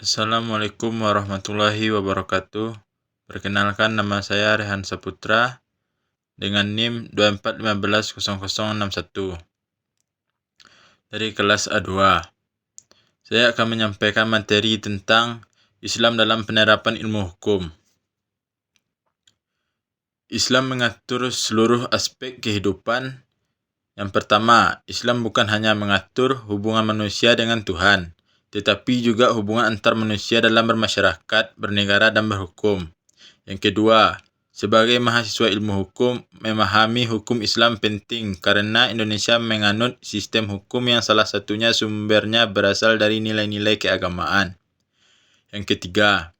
Assalamualaikum warahmatullahi wabarakatuh. Perkenalkan, nama saya Rehan Saputra dengan NIM 24150061 dari kelas A2. Saya akan menyampaikan materi tentang Islam dalam penerapan ilmu hukum. Islam mengatur seluruh aspek kehidupan. Yang pertama, Islam bukan hanya mengatur hubungan manusia dengan Tuhan, tetapi juga hubungan antar manusia dalam bermasyarakat, bernegara, dan berhukum. Yang kedua, sebagai mahasiswa ilmu hukum, memahami hukum Islam penting karena Indonesia menganut sistem hukum yang salah satunya sumbernya berasal dari nilai-nilai keagamaan. Yang ketiga,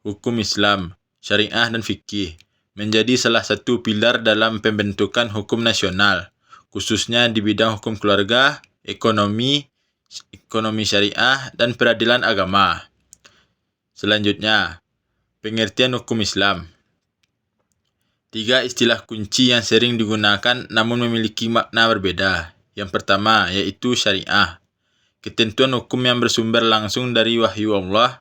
hukum Islam, syariah, dan fikih menjadi salah satu pilar dalam pembentukan hukum nasional, khususnya di bidang hukum keluarga, ekonomi syariah, dan peradilan agama. Selanjutnya, pengertian hukum Islam. 3 istilah kunci yang sering digunakan namun memiliki makna berbeda. Yang pertama, yaitu syariah. Ketentuan hukum yang bersumber langsung dari wahyu Allah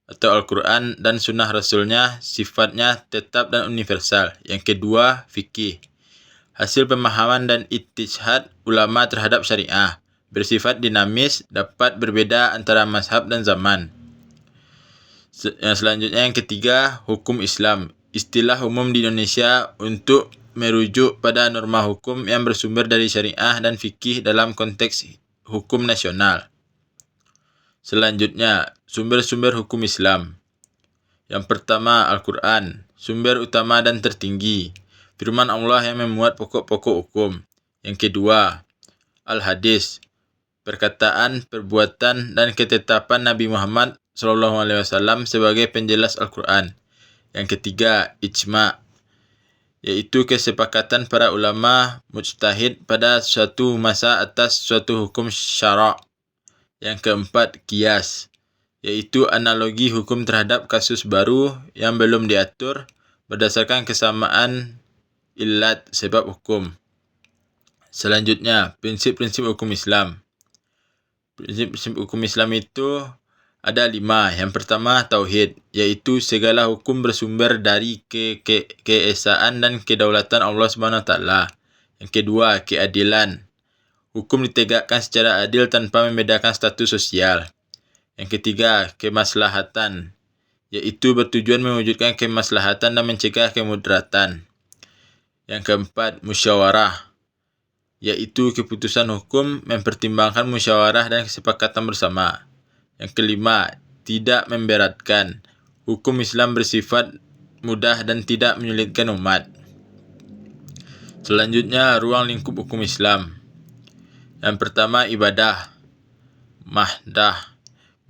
atau Al-Quran dan sunnah Rasulnya, sifatnya tetap dan universal. Yang kedua, fikih. Hasil pemahaman dan ijtihad ulama terhadap syariah. Bersifat dinamis, dapat berbeda antara mazhab dan zaman. Selanjutnya, yang ketiga, hukum Islam. Istilah umum di Indonesia untuk merujuk pada norma hukum yang bersumber dari syariah dan fikih dalam konteks hukum nasional. Selanjutnya, sumber-sumber hukum Islam. Yang pertama, Al-Quran, sumber utama dan tertinggi. Firman Allah yang memuat pokok-pokok hukum. Yang kedua, Al-Hadis, perkataan, perbuatan, dan ketetapan Nabi Muhammad SAW sebagai penjelas Al-Quran. Yang ketiga, ijma', yaitu kesepakatan para ulama mujtahid pada suatu masa atas suatu hukum syara'. Yang keempat, qiyas, yaitu analogi hukum terhadap kasus baru yang belum diatur berdasarkan kesamaan illat sebab hukum. Selanjutnya, prinsip-prinsip hukum Islam. Prinsip-prinsip hukum Islam itu ada 5. Yang pertama, tauhid, yaitu segala hukum bersumber dari keesaan dan kedaulatan Allah SWT. Yang kedua, keadilan. Hukum ditegakkan secara adil tanpa membedakan status sosial. Yang ketiga, kemaslahatan, yaitu bertujuan mewujudkan kemaslahatan dan mencegah kemudaratan. Yang keempat, musyawarah, yaitu keputusan hukum mempertimbangkan musyawarah dan kesepakatan bersama. Yang kelima, tidak memberatkan. Hukum Islam bersifat mudah dan tidak menyulitkan umat. Selanjutnya, ruang lingkup hukum Islam. Yang pertama, ibadah. Mahdah,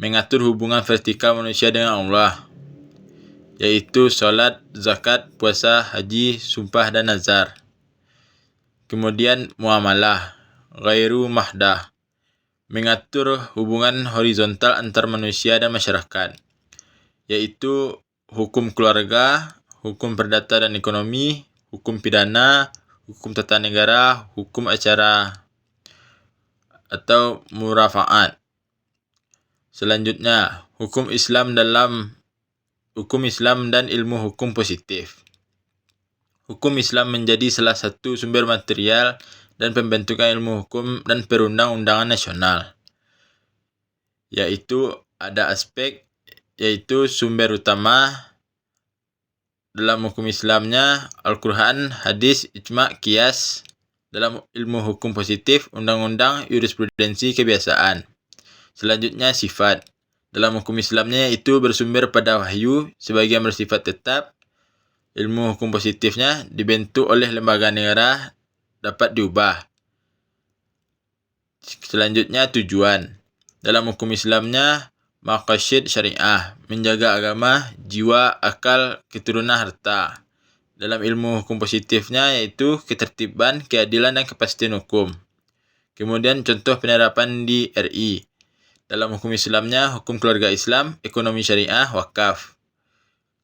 mengatur hubungan vertikal manusia dengan Allah, yaitu salat, zakat, puasa, haji, sumpah, dan nazar. Kemudian muamalah, ghairu mahdah, mengatur hubungan horizontal antar manusia dan masyarakat, yaitu hukum keluarga, hukum perdata dan ekonomi, hukum pidana, hukum tata negara, hukum acara atau murafaat. Selanjutnya, hukum Islam dan ilmu hukum positif. Hukum Islam menjadi salah satu sumber material dan pembentukan ilmu hukum dan perundang-undangan nasional, yaitu ada aspek, yaitu sumber utama dalam hukum Islamnya Al-Quran, hadis, ijma', qiyas. Dalam ilmu hukum positif, undang-undang, jurisprudensi, kebiasaan. Selanjutnya, sifat. Dalam hukum Islamnya yaitu bersumber pada wahyu, sebagian bersifat tetap. Ilmu hukum positifnya dibentuk oleh lembaga negara, dapat diubah. Selanjutnya, tujuan. Dalam hukum Islamnya, maqasid syariah, menjaga agama, jiwa, akal, keturunan, harta. Dalam ilmu hukum positifnya yaitu ketertiban, keadilan, dan kepastian hukum. Kemudian contoh penerapan di RI. Dalam hukum Islamnya, hukum keluarga Islam, ekonomi syariah, wakaf.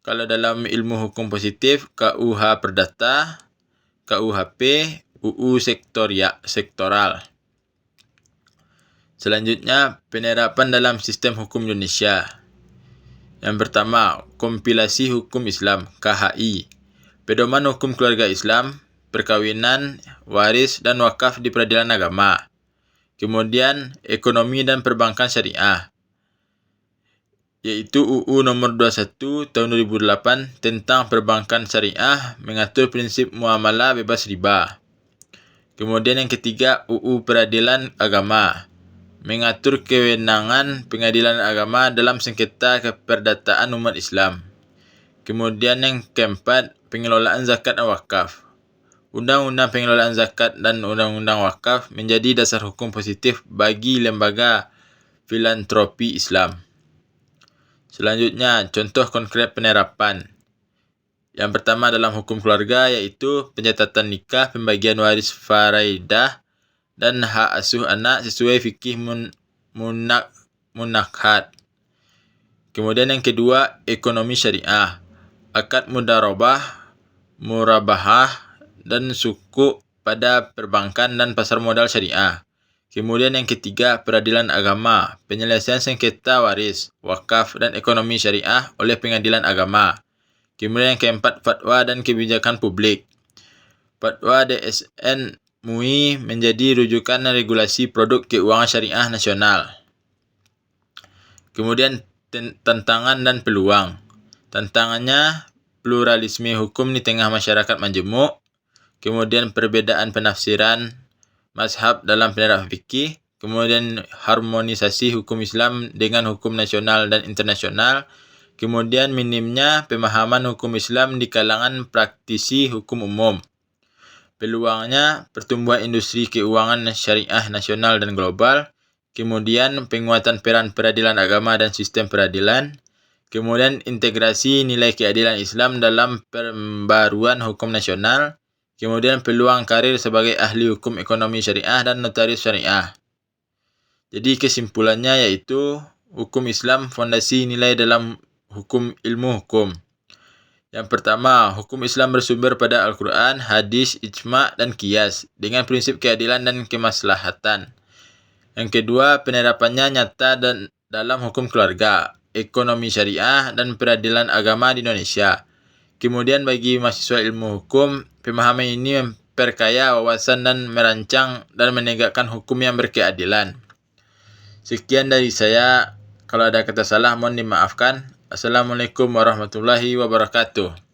Kalau dalam ilmu hukum positif, KUH Perdata, KUHP, UU sektoral. Selanjutnya, penerapan dalam sistem hukum Indonesia. Yang pertama, kompilasi hukum Islam, KHI. Pedoman hukum keluarga Islam, perkawinan, waris, dan wakaf di peradilan agama. Kemudian, ekonomi dan perbankan syariah, yaitu UU nomor 21 tahun 2008 tentang perbankan syariah mengatur prinsip muamalah bebas riba. Kemudian yang ketiga, UU peradilan agama mengatur kewenangan pengadilan agama dalam sengketa keperdataan umat Islam. Kemudian yang keempat, pengelolaan zakat dan wakaf. Undang-undang pengelolaan zakat dan undang-undang wakaf menjadi dasar hukum positif bagi lembaga filantropi Islam. Selanjutnya, contoh konkret penerapan. Yang pertama dalam hukum keluarga yaitu pencatatan nikah, pembagian waris faraidah, dan hak asuh anak sesuai fikih munakhat. Kemudian yang kedua, ekonomi syariah. Akad mudarabah, murabahah, dan sukuk pada perbankan dan pasar modal syariah. Kemudian yang ketiga, peradilan agama, penyelesaian sengketa waris, wakaf, dan ekonomi syariah oleh pengadilan agama. Kemudian yang keempat, fatwa dan kebijakan publik. Fatwa DSN MUI menjadi rujukan regulasi produk keuangan syariah nasional. Kemudian tantangan dan peluang. Tantangannya, pluralisme hukum di tengah masyarakat majemuk. Kemudian perbedaan penafsiran mazhab dalam penerapan fikih, kemudian harmonisasi hukum Islam dengan hukum nasional dan internasional, kemudian minimnya pemahaman hukum Islam di kalangan praktisi hukum umum. Peluangnya, pertumbuhan industri keuangan syariah nasional dan global, kemudian penguatan peran peradilan agama dan sistem peradilan, kemudian integrasi nilai keadilan Islam dalam pembaruan hukum nasional, kemudian peluang karir sebagai ahli hukum ekonomi syariah dan notaris syariah. Jadi kesimpulannya yaitu hukum Islam fondasi nilai dalam ilmu hukum. Yang pertama, hukum Islam bersumber pada Al-Quran, hadis, ijma', dan qiyas dengan prinsip keadilan dan kemaslahatan. Yang kedua, penerapannya nyata dan dalam hukum keluarga, ekonomi syariah, dan peradilan agama di Indonesia. Kemudian bagi mahasiswa ilmu hukum, pemahaman ini memperkaya wawasan dan merancang dan menegakkan hukum yang berkeadilan. Sekian dari saya. Kalau ada kata salah mohon dimaafkan. Assalamualaikum warahmatullahi wabarakatuh.